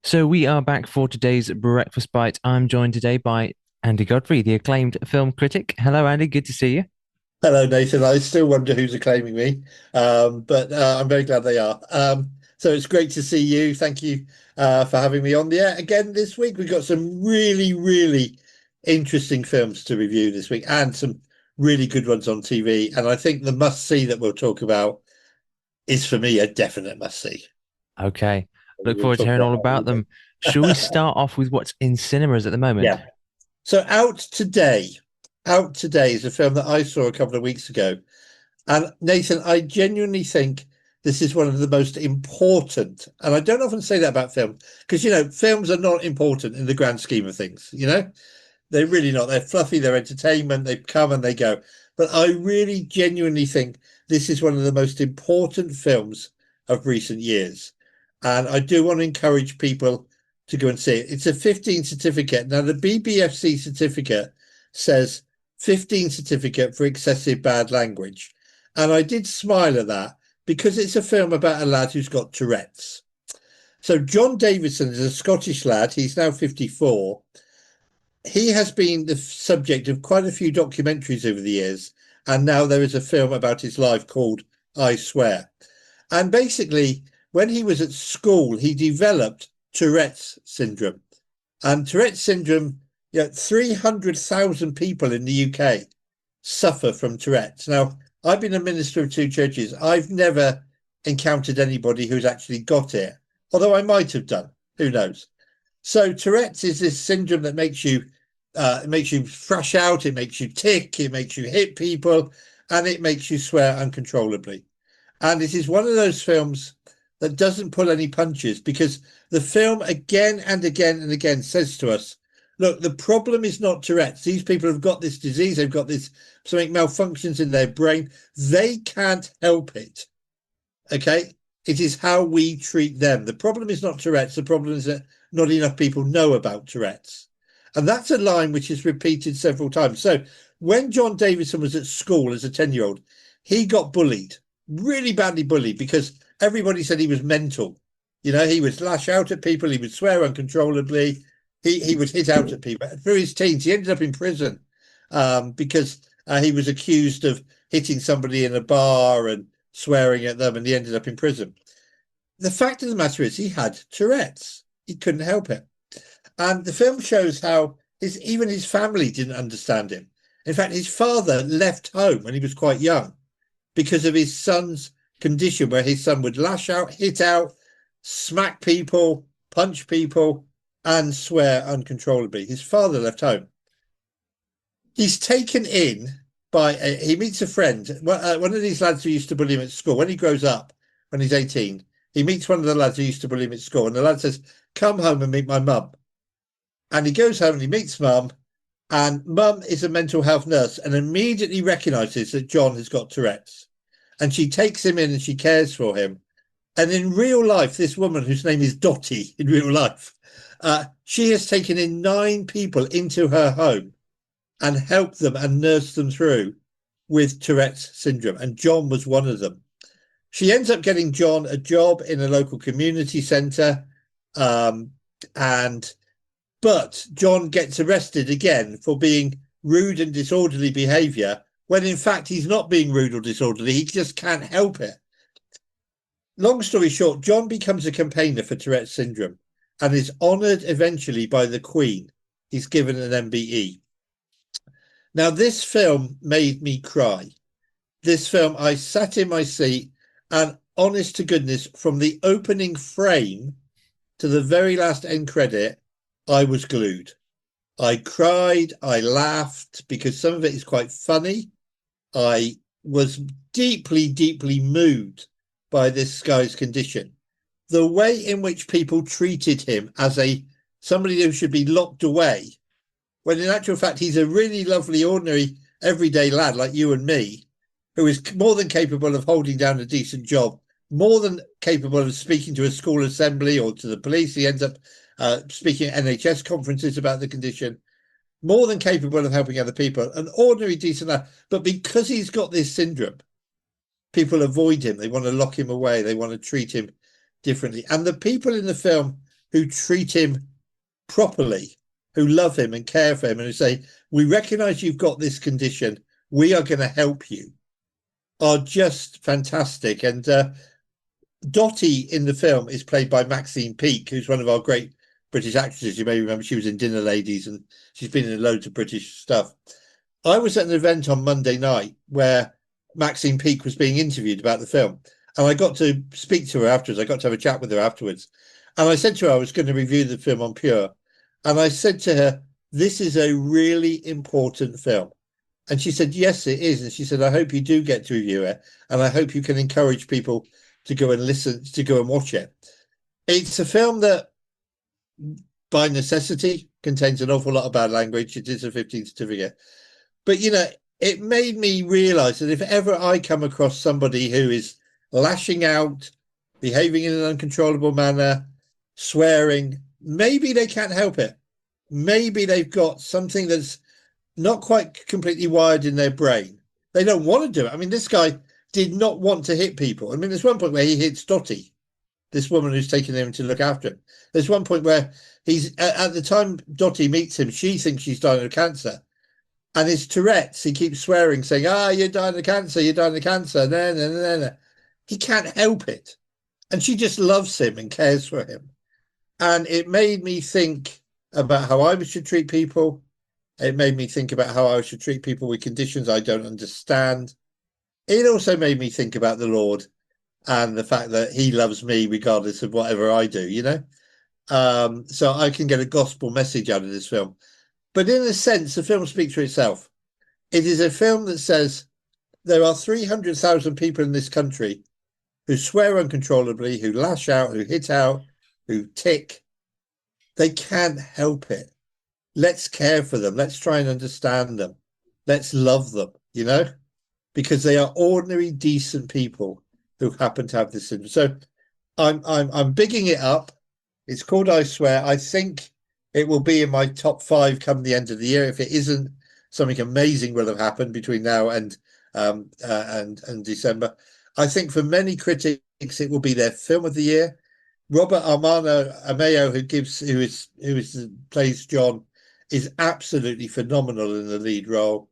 So we are back for today's breakfast bite. I'm joined today by Andy Godfrey, the acclaimed film critic. Hello, Andy. Good to see you. Hello, Nathan. I still wonder who's acclaiming me, but I'm very glad they are. So it's great to see you. Thank you for having me on the air again this week. We've got some really, really interesting films to review this week and some really good ones on TV. And I think the must see that we'll talk about is for me a definite must see. Okay. Look We'll forward to talk hearing about all that about later. them. Shall we start off with what's in cinemas at the moment? Yeah. So out today is a film that I saw a couple of weeks ago. And Nathan, I genuinely think this is one of the most important, and I don't often say that about film, because films are not important in the grand scheme of things, they're really not. They're fluffy, they're entertainment, they come and they go. But I really genuinely think this is one of the most important films of recent years. And I do want to encourage people to go and see it. It's a 15 certificate. Now, the BBFC certificate says 15 certificate for excessive bad language. And I did smile at that because it's a film about a lad who's got Tourette's. So John Davidson is a Scottish lad. He's now 54. He has been the subject of quite a few documentaries over the years. And now there is a film about his life called I Swear. And basically, when he was at school, he developed Tourette's syndrome. And Tourette's syndrome, 300,000 people in the UK suffer from Tourette's. Now, I've been a minister of two churches. I've never encountered anybody who's actually got it, although I might have done. Who knows? So Tourette's is this syndrome that makes you thrash out, it makes you tick, it makes you hit people, and it makes you swear uncontrollably. And it is one of those films that doesn't pull any punches because the film again and again and again says to us, look, the problem is not Tourette's. These people have got this disease, they've got this something malfunctions in their brain. They can't help it. Okay. It is how we treat them. The problem is not Tourette's. The problem is that not enough people know about Tourette's. And that's a line which is repeated several times. So when John Davidson was at school as a 10-year-old, he got bullied, really badly bullied, because everybody said he was mental. He would lash out at people, he would swear uncontrollably, he would hit out at people. Through his teens, he ended up in prison because he was accused of hitting somebody in a bar and swearing at them, and he ended up in prison. The fact of the matter is he had Tourette's. He couldn't help it. And the film shows how even his family didn't understand him. In fact, his father left home when he was quite young because of his son's condition, where his son would lash out, hit out, smack people, punch people, and swear uncontrollably. His father left home. He's taken in he meets a friend, one of these lads who used to bully him at school. When he grows up, when he's 18, he meets one of the lads who used to bully him at school. And the lad says, come home and meet my mum. And he goes home and he meets mum. And mum is a mental health nurse and immediately recognizes that John has got Tourette's. And she takes him in and she cares for him. And in real life, this woman, whose name is Dottie in real life, she has taken in 9 people into her home and helped them and nursed them through with Tourette's syndrome. And John was one of them. She ends up getting John a job in a local community centre. But John gets arrested again for being rude and disorderly behaviour, when in fact he's not being rude or disorderly. He just can't help it. Long story short, John becomes a campaigner for Tourette's syndrome and is honoured eventually by the Queen. He's given an MBE. Now, this film made me cry. This film, I sat in my seat and honest to goodness, from the opening frame to the very last end credit, I was glued. I cried, I laughed because some of it is quite funny. I was deeply, deeply moved by this guy's condition. The way in which people treated him as somebody who should be locked away, when in actual fact he's a really lovely, ordinary, everyday lad like you and me, who is more than capable of holding down a decent job, more than capable of speaking to a school assembly or to the police. He ends up speaking at NHS conferences about the condition, more than capable of helping other people, an ordinary, decent lad. But because he's got this syndrome, people avoid him. They want to lock him away. They want to treat him differently. And the people in the film who treat him properly, who love him and care for him, and who say, "We recognise you've got this condition. We are going to help you," are just fantastic. And Dottie in the film is played by Maxine Peake, who's one of our great British actresses. You may remember she was in Dinner Ladies, and she's been in loads of British stuff. I was at an event on Monday night where Maxine Peake was being interviewed about the film, and I got to speak to her afterwards. I got to have a chat with her afterwards, and I said to her I was going to review the film on Pure, and I said to her, "This is a really important film." And she said, "Yes, it is." And she said, "I hope you do get to review it, and I hope you can encourage people to go and listen, to go and watch it." It's a film that, by necessity, contains an awful lot of bad language. It is a 15 certificate. But, it made me realize that if ever I come across somebody who is lashing out, behaving in an uncontrollable manner, swearing, maybe they can't help it. Maybe they've got something that's not quite completely wired in their brain. They don't want to do it. I mean, this guy did not want to hit people. I mean, there's one point where he hits Dottie, this woman who's taking him to look after him. There's one point where he's, at the time Dottie meets him, she thinks she's dying of cancer. And his Tourette's, he keeps swearing, saying, "You're dying of cancer, you're dying of cancer." No, no, no, no. He can't help it. And she just loves him and cares for him. And it made me think about how I should treat people. It made me think about how I should treat people with conditions I don't understand. It also made me think about the Lord and the fact that he loves me regardless of whatever I do, So I can get a gospel message out of this film. But in a sense, the film speaks for itself. It is a film that says there are 300,000 people in this country who swear uncontrollably, who lash out, who hit out, who tick. They can't help it. Let's care for them. Let's try and understand them. Let's love them, because they are ordinary, decent people who happen to have this syndrome. So I'm bigging it up. It's called I Swear. I think it will be in my top 5 come the end of the year. If it isn't, something amazing will have happened between now and December. I think for many critics, it will be their film of the year. Robert Armano Ameo, who plays John, is absolutely phenomenal in the lead role,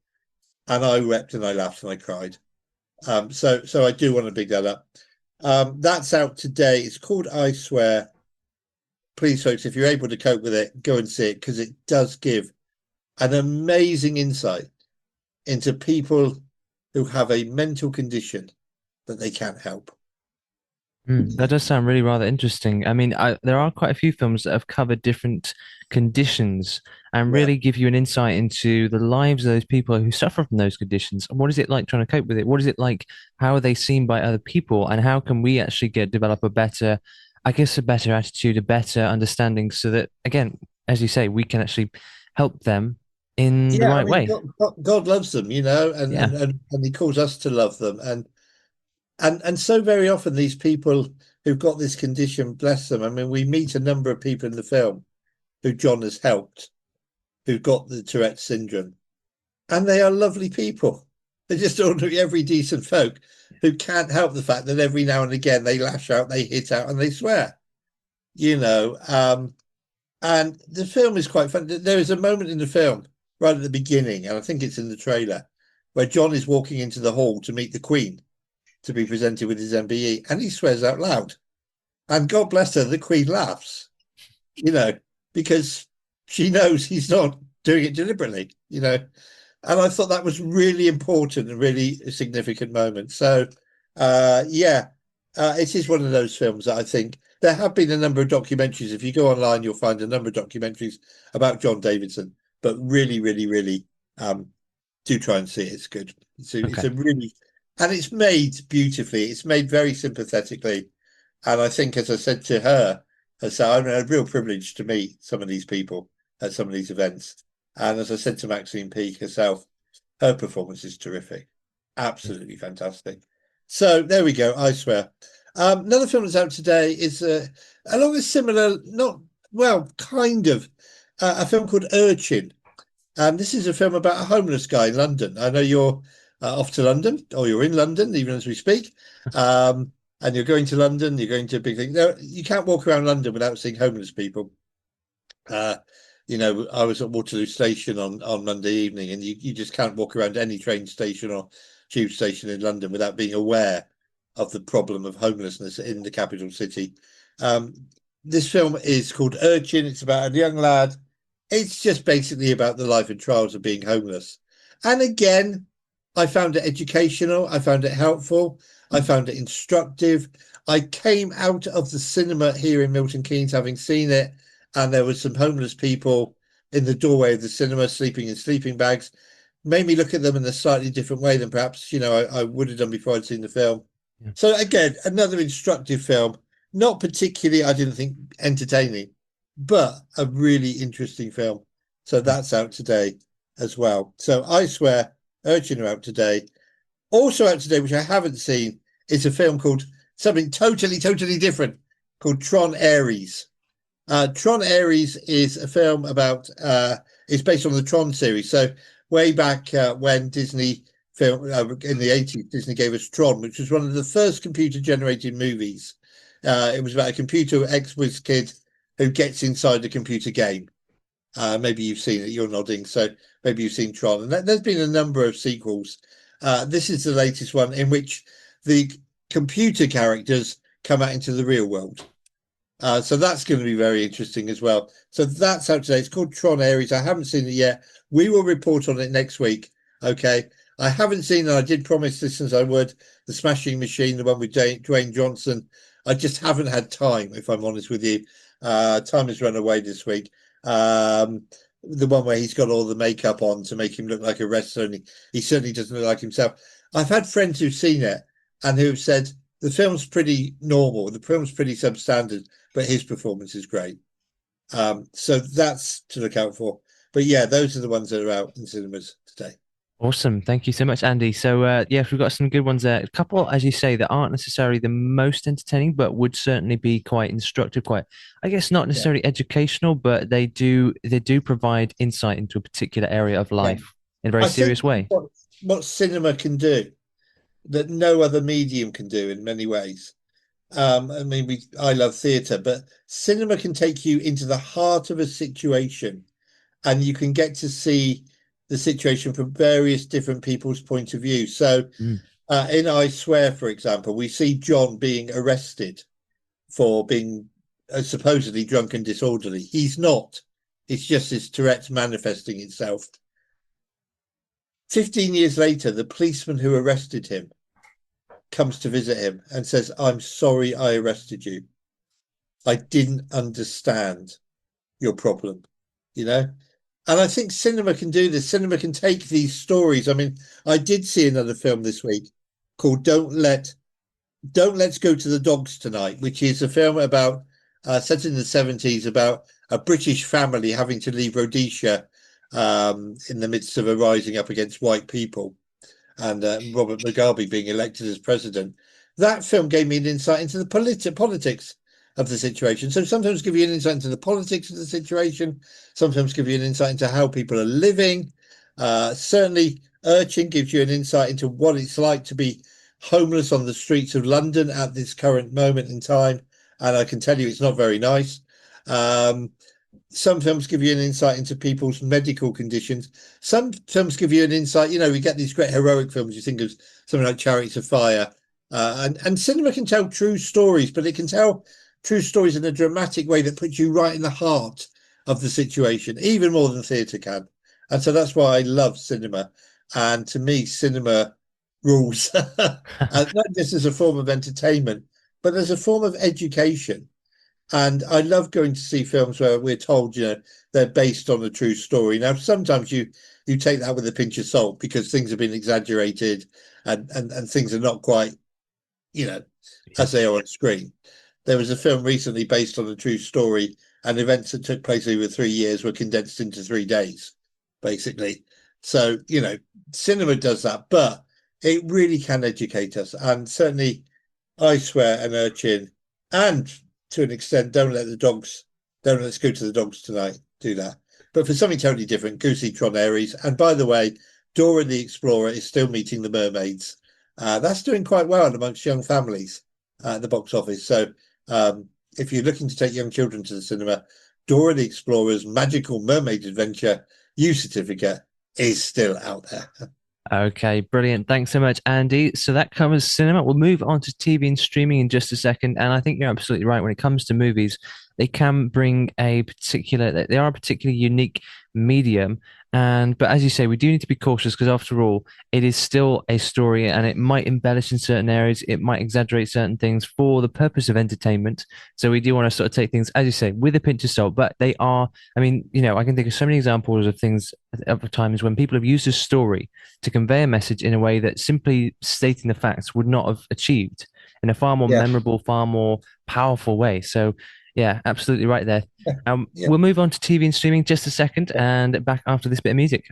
and I wept and I laughed and I cried. So I do want to big that up. That's out today. It's called I Swear. Please, folks, if you're able to cope with it, go and see it, because it does give an amazing insight into people who have a mental condition that they can't help. That does sound really rather interesting. I mean, there are quite a few films that have covered different conditions and Yeah. really give you an insight into the lives of those people who suffer from those conditions. What is it like trying to cope with it? What is it like? How are they seen by other people? And how can we actually develop a better, I guess, a better attitude, a better understanding, so that, again, as you say, we can actually help them in the Yeah, I right mean, way. God loves them, and, Yeah. and and he calls us to love them, and so very often these people who've got this condition, bless them. I mean, we meet a number of people in the film who John has helped, who've got the Tourette syndrome, and they are lovely people. They're just ordinary, every decent folk who can't help the fact that every now and again they lash out, they hit out, and they swear. And the film is quite fun. There is a moment in the film right at the beginning, and I think it's in the trailer, where John is walking into the hall to meet the Queen to be presented with his MBE, and he swears out loud. And God bless her, the Queen laughs, because she knows he's not doing it deliberately. And I thought that was really important and really a significant moment. So, it is one of those films that I think there have been a number of documentaries. If you go online, you'll find a number of documentaries about John Davidson, but really, really, really do try and see it. It's good. It's Okay. a really, and it's made beautifully. It's made very sympathetically. And I think, as I said to her, I'm a real privilege to meet some of these people at some of these events. And as I said to Maxine Peake herself, her performance is terrific. Absolutely fantastic. So there we go. I Swear. Another film that's out today is along a similar, not, well, kind of, a film called Urchin. This is a film about a homeless guy in London. I know you're off to London, or you're in London, even as we speak. and you're going to London, you're going to a big thing. No, you can't walk around London without seeing homeless people. Uh, I was at Waterloo Station on Monday evening, and you just can't walk around any train station or tube station in London without being aware of the problem of homelessness in the capital city. Um, this film is called Urchin. It's about a young lad. It's just basically about the life and trials of being homeless. And again, I found it educational. I found it helpful. I found it instructive. I came out of the cinema here in Milton Keynes having seen it, and there were some homeless people in the doorway of the cinema sleeping in sleeping bags. Made me look at them in a slightly different way than perhaps I would have done before I'd seen the film. Yeah. So again, another instructive film, not particularly, I didn't think, entertaining, but a really interesting film. So that's out today as well. So I Swear, Urchin are out today. Also out today, which I haven't seen, is a film called something totally, totally different called Tron Ares. Tron Ares is a film about, it's based on the Tron series. So way back when Disney film in the 80s, Disney gave us Tron, which was one of the first computer generated movies. It was about a computer ex-whiz kid who gets inside a computer game. Maybe you've seen it, you're nodding. So maybe you've seen Tron. And there's been a number of sequels. This is the latest one in which the computer characters come out into the real world. So that's going to be very interesting as well. So that's out today. It's called Tron Ares. I haven't seen it yet. We will report on it next week. Okay. I haven't seen, and I did promise listeners I would, the Smashing Machine, the one with Dwayne Johnson. I just haven't had time, if I'm honest with you. Time has run away this week. The one where he's got all the makeup on to make him look like a wrestler, and he certainly doesn't look like himself. I've had friends who've seen it and who've said the film's pretty normal, the film's pretty substandard, but his performance is great. So that's to look out for. But yeah, those are the ones that are out in cinemas today. Awesome. Thank you so much, Andy. So, yes, we've got some good ones there. A couple, as you say, that aren't necessarily the most entertaining, but would certainly be quite instructive, quite, I guess, not Yeah, necessarily educational, but they do provide insight into a particular area of yeah. life in a very I think serious way. what cinema can do that no other medium can do in many ways. I mean, I love theatre, but cinema can take you into the heart of a situation, and you can get to see the situation from various different people's point of view. So, Mm, in I Swear, for example, we see John being arrested for being supposedly drunk and disorderly. He's not. It's just his Tourette's manifesting itself. 15 years later, the policeman who arrested him comes to visit him and says, "I'm sorry I arrested you. I didn't understand your problem," you know? And I think cinema can do this. Cinema can take these stories. I mean, I did see another film this week called Don't Let's Go to the Dogs Tonight, which is a film about set in the 70s about a British family having to leave Rhodesia in the midst of a rising up against white people, and Robert Mugabe being elected as president. That film gave me an insight into the politics of the situation. So sometimes give you an insight into the politics of the situation, sometimes give you an insight into how people are living. Certainly, Urchin gives you an insight into what it's like to be homeless on the streets of London at this current moment in time. And I can tell you it's not very nice. Some films give you an insight into people's medical conditions. Some films give you an insight. We get these great heroic films. You think of something like Chariots of Fire. And cinema can tell true stories, but it can tell true stories in a dramatic way that puts you right in the heart of the situation, even more than theatre can. And so that's why I love cinema. And to me, cinema rules, not just as a form of entertainment, but as a form of education. And I love going to see films where we're told, they're based on a true story. Now, sometimes you take that with a pinch of salt because things have been exaggerated and things are not quite, yeah. as they are on screen. There was a film recently based on a true story, and events that took place over 3 years were condensed into 3 days, basically. So, cinema does that, but it really can educate us. And certainly, I Swear and Urchin, and to an extent, don't let's go to the dogs tonight, do that. But for something totally different, go see Tron Ares. And by the way, Dora the Explorer is still meeting the mermaids. That's doing quite well amongst young families. at the box office. So if you're looking to take young children to the cinema, Dora the Explorer's Magical Mermaid Adventure U certificate is still out there. Okay, brilliant. Thanks so much, Andy. So that covers cinema. We'll move on to TV and streaming in just a second. And I think you're absolutely right. When it comes to movies, they can bring they are a particularly unique medium. But as you say, we do need to be cautious because after all, it is still a story and it might embellish in certain areas. It might exaggerate certain things for the purpose of entertainment. So we do want to sort of take things, as you say, with a pinch of salt, but they are, I mean, I can think of so many examples of things of times when people have used a story to convey a message in a way that simply stating the facts would not have achieved in a far more Yeah, memorable, far more powerful way. So, yeah, absolutely right there. yeah. We'll move on to TV and streaming just a second and back after this bit of music.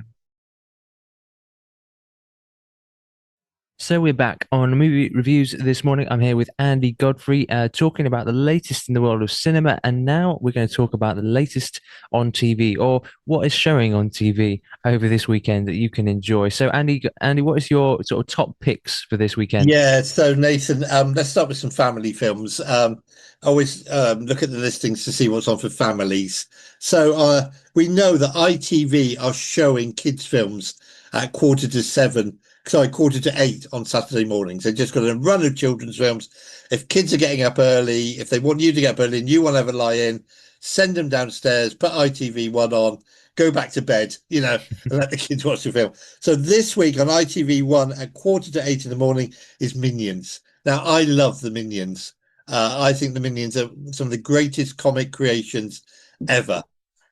So we're back on movie reviews this morning. I'm here with Andy Godfrey, talking about the latest in the world of cinema, and now we're going to talk about the latest on TV or what is showing on TV over this weekend that you can enjoy. So, Andy, what is your sort of top picks for this weekend? Yeah, so Nathan, let's start with some family films. I always look at the listings to see what's on for families. So we know that ITV are showing kids' films at 6:45, sorry, 6:45 on Saturday mornings. They've just got a run of children's films. If kids are getting up early, if they want you to get up early and you want to have a lie in, send them downstairs, put ITV1 on, go back to bed, and let the kids watch the film. So this week on ITV1 at 7:45 in the morning is Minions. Now, I love the Minions. I think the Minions are some of the greatest comic creations ever.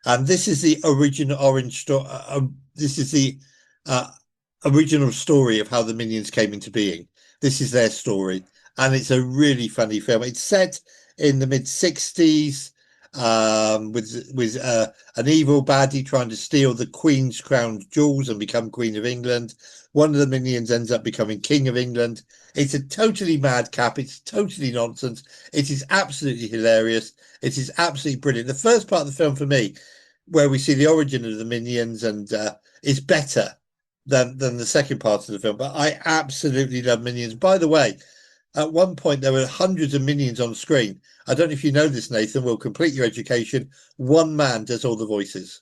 And this is the original orange story. This is the uh, original story of how the Minions came into being. This is their story. And it's a really funny film. It's set in the mid 60s, with an evil baddie trying to steal the Queen's crown jewels and become Queen of England. One of the minions ends up becoming King of England. It's a totally madcap. It's totally nonsense. It is absolutely hilarious. It is absolutely brilliant. The first part of the film for me, where we see the origin of the minions, and is better than the second part of the film. But I absolutely love Minions. By the way, at one point there were hundreds of minions on screen. I don't know if you know this, Nathan. Will complete your education. One man does all the voices.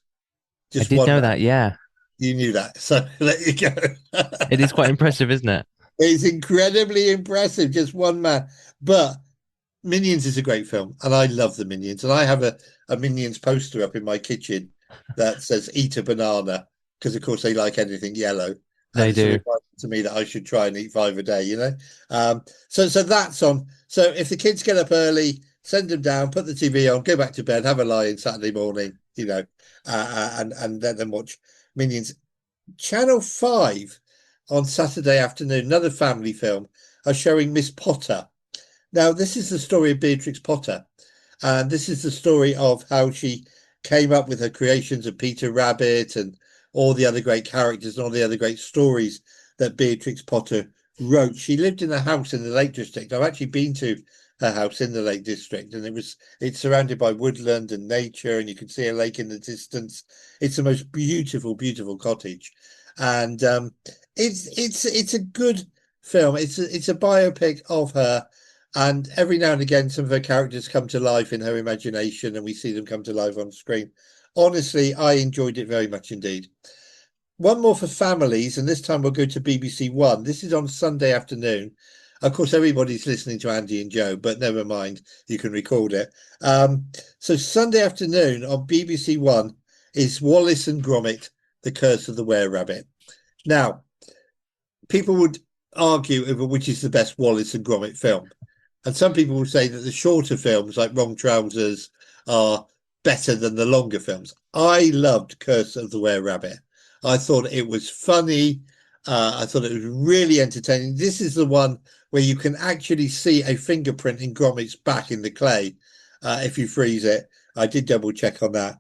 I Just did one know man. that, yeah. You knew that. So there you go. It is quite impressive, isn't it? It's incredibly impressive. Just one man. But Minions is a great film, and I love the Minions. And I have a Minions poster up in my kitchen that says "Eat a banana," because of course they like anything yellow, and They it's a do. reminder to me that I should try and eat 5 a day. So that's on. So if the kids get up early, send them down, put the TV on, go back to bed, have a lie in Saturday morning, and let them watch Minions. Channel 5 on Saturday afternoon, another family film, are showing Miss Potter. Now, this is the story of Beatrix Potter, and this is the story of how she came up with her creations of Peter Rabbit and all the other great characters and all the other great stories that Beatrix Potter wrote. She lived in a house in the Lake District. I've actually been to her house in the Lake District, and it's surrounded by woodland and nature, and you can see a lake in the distance. It's the most beautiful, beautiful cottage, and it's a good film. It's a biopic of her, and every now and again, some of her characters come to life in her imagination, and we see them come to life on screen. Honestly, I enjoyed it very much indeed. One more for families, and this time we'll go to BBC One. This is on Sunday afternoon. Of course, everybody's listening to Andy and Joe, but never mind, you can record it. So Sunday afternoon on BBC One is Wallace and Gromit: The Curse of the Were-Rabbit. Now, people would argue over which is the best Wallace and Gromit film. And some people will say that the shorter films, like Wrong Trousers, are better than the longer films. I loved Curse of the Were-Rabbit. I thought it was funny. I thought it was really entertaining. This is the one where you can actually see a fingerprint in Gromit's back in the clay if you freeze it. I did double check on that.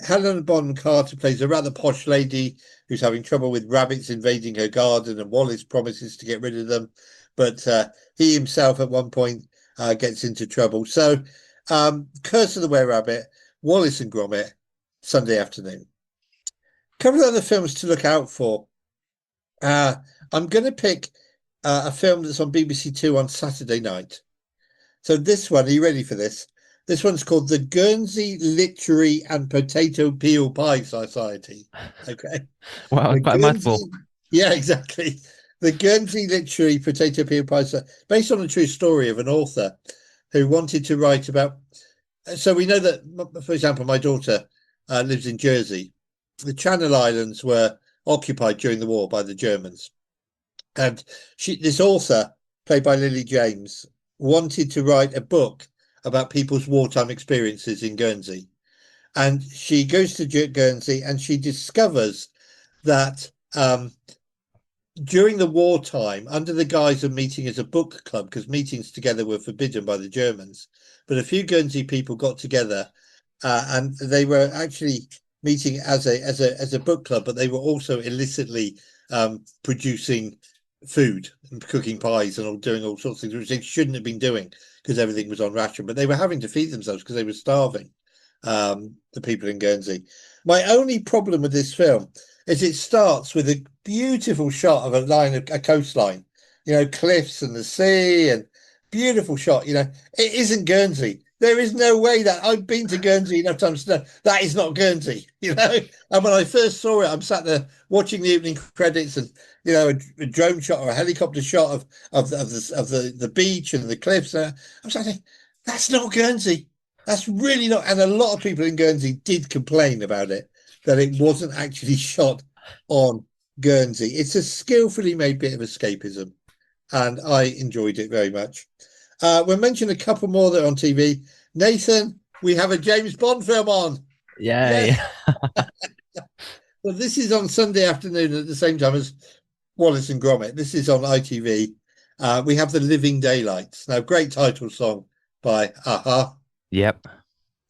Helen Bonham Carter plays a rather posh lady who's having trouble with rabbits invading her garden, and Wallace promises to get rid of them, but he himself at one point gets into trouble. So, Curse of the Were-Rabbit, Wallace and Gromit, Sunday afternoon. A couple of other films to look out for. I'm going to pick a film that's on BBC Two on Saturday night. So this one, are you ready for this? This one's called the Guernsey Literary and Potato Peel Pie Society. Okay. Wow, The quite a mouthful. Guernsey, yeah, exactly. The Guernsey Literary Potato Peel Pie Society, based on a true story of an author who wanted to write about. So we know that, for example, my daughter lives in Jersey. The Channel Islands were occupied during the war by the Germans. And this author, played by Lily James, wanted to write a book about people's wartime experiences in Guernsey. And she goes to Guernsey and she discovers that during the wartime, under the guise of meeting as a book club, because meetings together were forbidden by the Germans, but a few Guernsey people got together and they were actually meeting as a book club, but they were also illicitly producing food and cooking pies and doing all sorts of things, which they shouldn't have been doing because everything was on ration, but they were having to feed themselves because they were starving, the people in Guernsey. My only problem with this film is it starts with a beautiful shot of a coastline, cliffs and the sea, and beautiful shot. It isn't Guernsey. There is no way that I've been to Guernsey enough times to know that is not Guernsey. And when I first saw it, I'm sat there watching the evening credits, and a drone shot or a helicopter shot of the beach and the cliffs. I'm saying that's not Guernsey. That's really not. And a lot of people in Guernsey did complain about it, that it wasn't actually shot on Guernsey. It's a skillfully made bit of escapism, and I enjoyed it very much. We'll mention a couple more that are on TV. Nathan, we have a James Bond film on. Yay. Yes. Well, this is on Sunday afternoon at the same time as Wallace and Gromit. This is on ITV. We have The Living Daylights. Now, great title song by Aha. Yep.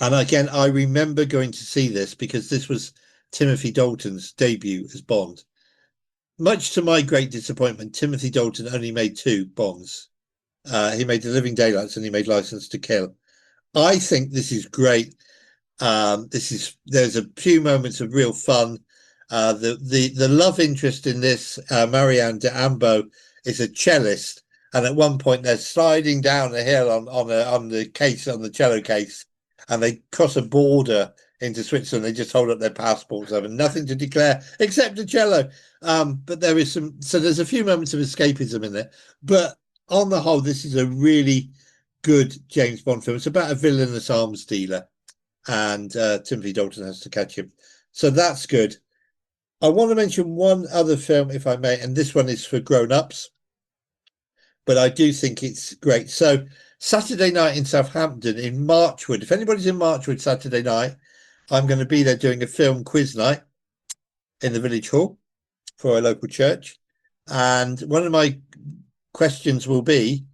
And again, I remember going to see this because this was Timothy Dalton's debut as Bond. Much to my great disappointment, Timothy Dalton only made 2 Bonds. He made The Living Daylights and he made License to Kill. I think this is great. There's a few moments of real fun. The love interest in this, Marianne de Ambo, is a cellist, and at one point they're sliding down a hill on the cello case, and they cross a border into Switzerland. They just hold up their passports, having nothing to declare except a cello. But there's a few moments of escapism in there. But on the whole, this is a really good James Bond film. It's about a villainous arms dealer, and Timothy Dalton has to catch him. So that's good. I want to mention one other film, if I may, and this one is for grown-ups, but I do think it's great. So Saturday night in Southampton, in Marchwood. If anybody's in Marchwood Saturday night, I'm going to be there doing a film quiz night in the village hall for a local church. And one of my questions will be,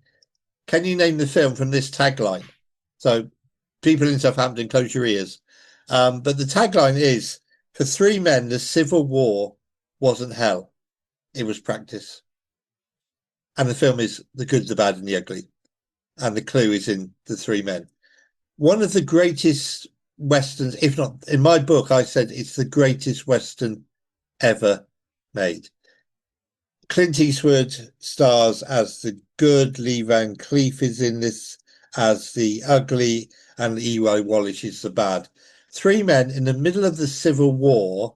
can you name the film from this tagline? So people in Southampton, close your ears. But the tagline is, for 3 men, the Civil War wasn't hell. It was practice. And the film is The Good, the Bad and the Ugly. And the clue is in the 3 men. One of the greatest Westerns, if not, in my book, I said it's the greatest Western ever made. Clint Eastwood stars as the good, Lee Van Cleef is in this as the ugly, and E.Y. Wallace is the bad. 3 men in the middle of the Civil War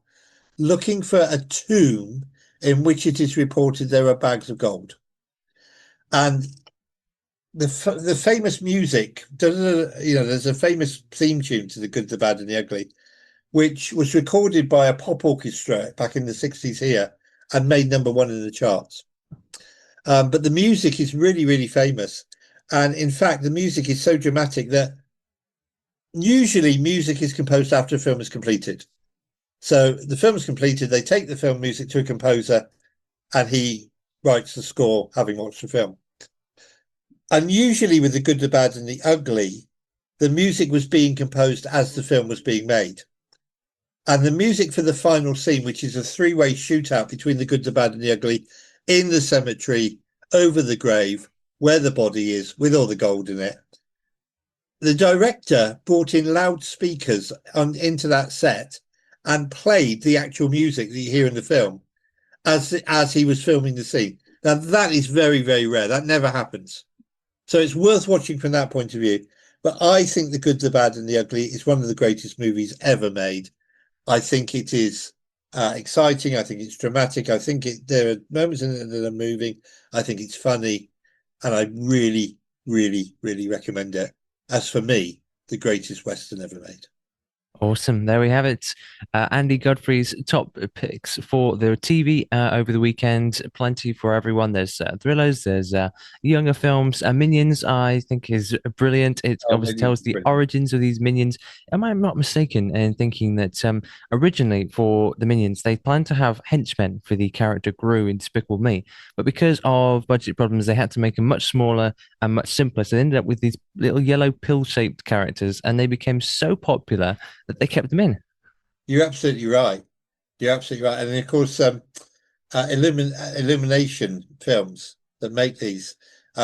looking for a tomb in which it is reported there are bags of gold. And the famous music, there's a famous theme tune to The Good, the Bad and the Ugly, which was recorded by a pop orchestra back in the 60s here and made #1 in the charts. But the music is really, really famous. And in fact, the music is so dramatic that usually music is composed after a film is completed. So the film is completed, they take the film music to a composer and he writes the score having watched the film. And usually with The Good, the Bad and the Ugly, the music was being composed as the film was being made. And the music for the final scene, which is a 3-way shootout between The Good, the Bad and the Ugly in the cemetery, over the grave, where the body is, with all the gold in it. The director brought in loudspeakers into that set and played the actual music that you hear in the film as he was filming the scene. Now, that is very, very rare. That never happens. So it's worth watching from that point of view. But I think The Good, the Bad, and the Ugly is one of the greatest movies ever made. I think it is exciting. I think it's dramatic. I think there are moments in it that are moving. I think it's funny, and I really, really, really recommend it. As for me, the greatest Western ever made. Awesome. There we have it. Andy Godfrey's top picks for the TV over the weekend. Plenty for everyone. There's thrillers, there's younger films. Minions, I think, is brilliant. It Oh, obviously Minions tells is the brilliant. origins of these minions. Am I not mistaken in thinking that originally for the minions, they planned to have henchmen for the character Gru in Despicable Me, but because of budget problems, they had to make them much smaller and much simpler. So they ended up with these little yellow pill-shaped characters, and they became so popular that they kept them in. You're absolutely right. You're absolutely right. And of course, Illumination films that make these,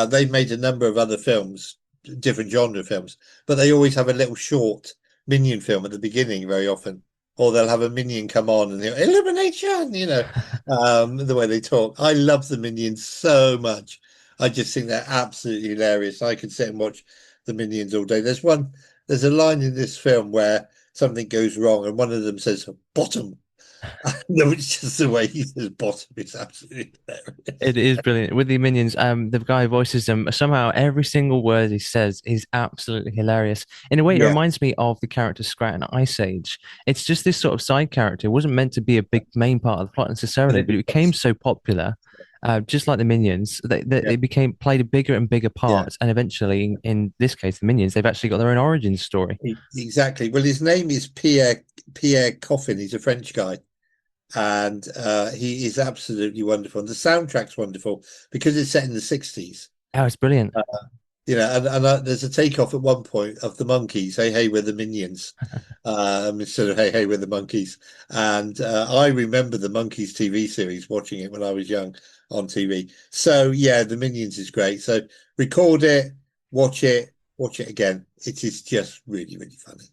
they've made a number of other films, different genre films, but they always have a little short minion film at the beginning very often, or they'll have a minion come on and they're Illumination, the way they talk. I love the minions so much. I just think they're absolutely hilarious. I could sit and watch the minions all day. There's a line in this film where something goes wrong and one of them says bottom. No, it's just the way he says bottom is absolutely hilarious. It is brilliant with the minions. The guy who voices them. Somehow, every single word he says is absolutely hilarious. In a way, it Yeah, reminds me of the character Scrat in Ice Age. It's just this sort of side character. It wasn't meant to be a big main part of the plot but necessarily, it but it became becomes, so popular, just like the minions, yeah, they became played a bigger and bigger yeah, part. And eventually, in this case, the minions, they've actually got their own origin story. exactly. Well, his name is Pierre Coffin. He's a French guy, and he is absolutely wonderful. And the soundtrack's wonderful because it's set in the 60s. Oh, it's brilliant. And there's a takeoff at one point of the monkeys. Hey, hey, we're the minions. Instead of hey, hey, we're the monkeys. And I remember the Monkeys TV series, watching it when I was young on TV. So yeah, the Minions is great. So record it, watch it again. It is just really, really funny.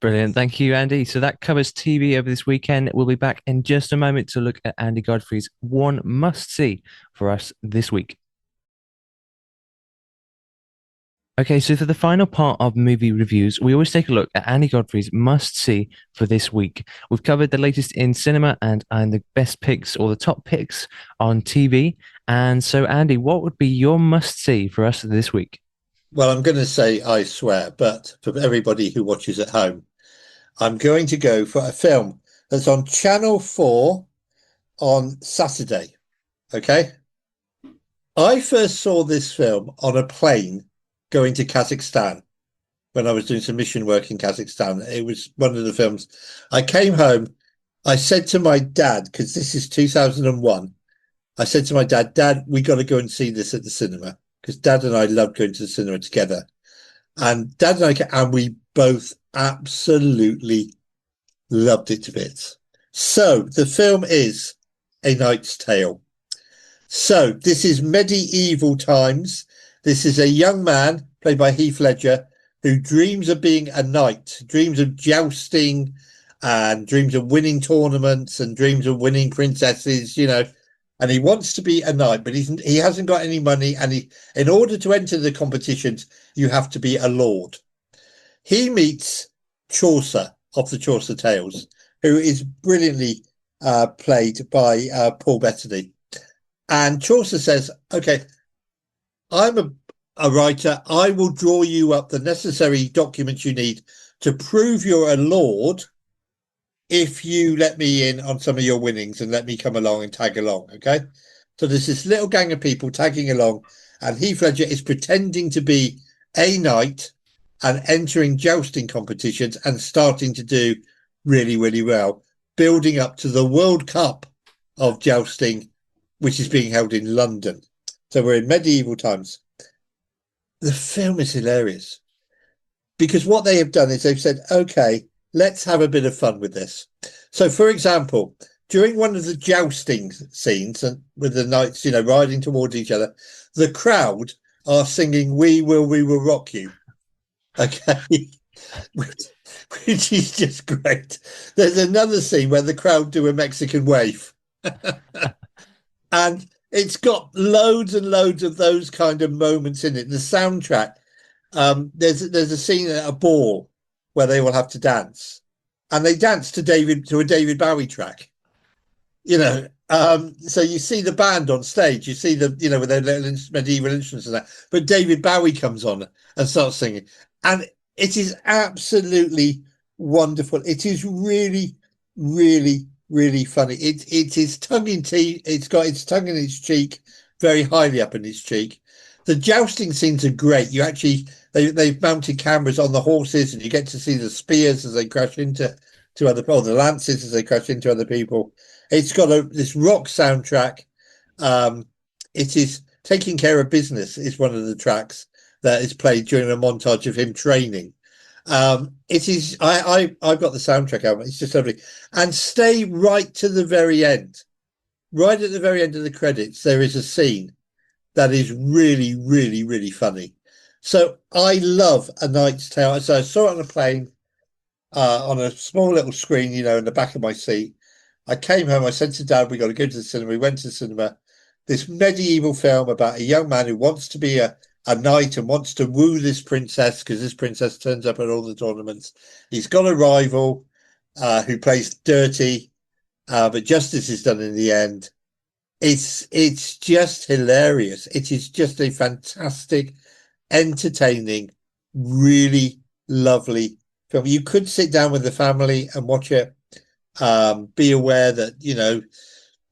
Brilliant. Thank you, Andy. So that covers TV over this weekend. We'll be back in just a moment to look at Andy Godfrey's one must see for us this week. Okay, so for the final part of movie reviews, we always take a look at Andy Godfrey's must see for this week. We've covered the latest in cinema and the best picks or the top picks on TV. And so, Andy, what would be your must see for us this week? Well, I'm going to say I swear, but for everybody who watches at home, I'm going to go for a film that's on Channel 4 on Saturday. Okay. I first saw this film on a plane going to Kazakhstan when I was doing some mission work in Kazakhstan. It was one of the films. I came home. I said to my dad, because this is 2001, I said to my dad, Dad, we got to go and see this at the cinema because Dad and I loved going to the cinema together. And Dad and we both absolutely loved it to bits. So the film is A Knight's Tale. So this is medieval times. This is a young man played by Heath Ledger who dreams of being a knight, dreams of jousting and dreams of winning tournaments and dreams of winning princesses. And he wants to be a knight, but he hasn't got any money. And in order to enter the competitions, you have to be a lord. He meets Chaucer of the Chaucer Tales, who is brilliantly played by Paul Bettany. And Chaucer says, okay, I'm a writer. I will draw you up the necessary documents you need to prove you're a lord if you let me in on some of your winnings and let me come along and tag along. Okay. So there's this little gang of people tagging along, and Heath Ledger is pretending to be a knight and entering jousting competitions and starting to do really, really well, building up to the World Cup of jousting, which is being held in London. So we're in medieval times. The film is hilarious because what they have done is they've said, okay, let's have a bit of fun with this. So, for example, during one of the jousting scenes and with the knights, riding towards each other, the crowd are singing we will rock you. Okay. which is just great. There's another scene where the crowd do a Mexican wave. And it's got loads and loads of those kind of moments in it. The soundtrack, there's a scene at a ball where they will have to dance, and they dance to a David Bowie track. So you see the band on stage, you see with their little medieval instruments and that, but David Bowie comes on and starts singing, and it is absolutely wonderful. It is really, really, really funny. It is tongue in cheek. It's got its tongue in its cheek, very highly up in its cheek. The jousting scenes are great. They've mounted cameras on the horses, and you get to see the spears as they crash into the lances as they crash into other people. It's got this rock soundtrack. It is Taking Care of Business is one of the tracks that is played during a montage of him training. It is. I've got the soundtrack album. It's just lovely. And stay right to the very end. Right at the very end of the credits, there is a scene that is really, really, really funny. So I love A Knight's Tale. So I saw it on a plane, on a small little screen, in the back of my seat. I came home, I said to Dad, we got to go to the cinema. We went to the cinema. This medieval film about a young man who wants to be a knight and wants to woo this princess because this princess turns up at all the tournaments. He's got a rival who plays dirty, but justice is done in the end. It's just hilarious. It is just a fantastic, entertaining, really lovely film. You could sit down with the family and watch it. Be aware that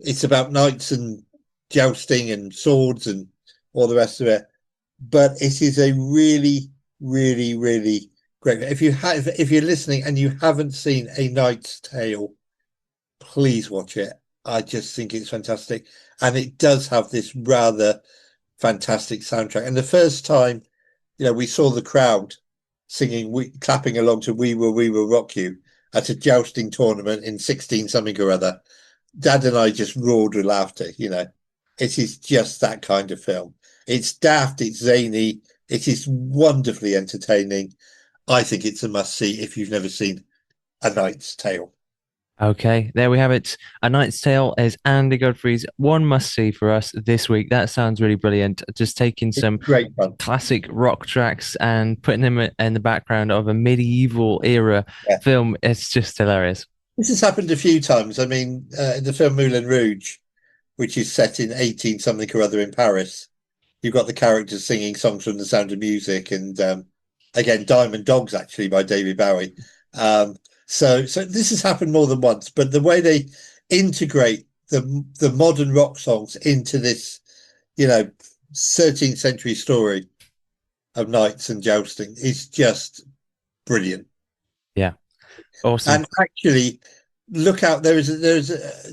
it's about knights and jousting and swords and all the rest of it, but it is a really, really, really great. If you're listening and you haven't seen A Knight's Tale, please watch it. I just think it's fantastic, and it does have this rather fantastic soundtrack. And the first time, we saw the crowd clapping along to We Will Rock You" at a jousting tournament in 16 something or other. Dad and I just roared with laughter. It is just that kind of film. It's daft, it's zany, it is wonderfully entertaining. I think it's a must see if you've never seen A Knight's Tale. Okay, there we have it. A Knight's Tale is Andy Godfrey's one must see for us this week. That sounds really brilliant. Just taking It's some great fun. classic rock tracks and putting them in the background of a medieval era Yeah. film. It's just hilarious. This has happened a few times. I mean, in the film Moulin Rouge, which is set in 18 something or other in Paris, you've got the characters singing songs from The Sound of Music, and again, Diamond Dogs, actually, by David Bowie. So this has happened more than once, but the way they integrate the modern rock songs into this, 13th century story of knights and jousting is just brilliant. Yeah, awesome. And actually, look out! There's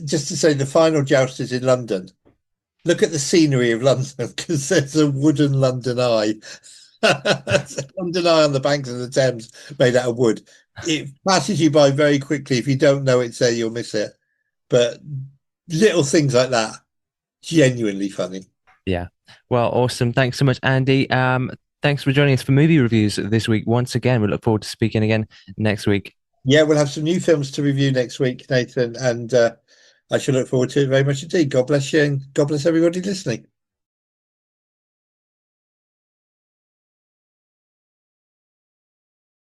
just to say, the final joust is in London. Look at the scenery of London, because there's a wooden London Eye. London Eye on the banks of the Thames, made out of wood. It passes you by very quickly. If you don't know it's there, you'll miss it. But little things like that, genuinely funny. Yeah. Well, awesome. Thanks so much, Andy. Thanks for joining us for movie reviews this week. Once again, we look forward to speaking again next week. Yeah, we'll have some new films to review next week, Nathan, and I shall look forward to it very much indeed. God bless you, and God bless everybody listening.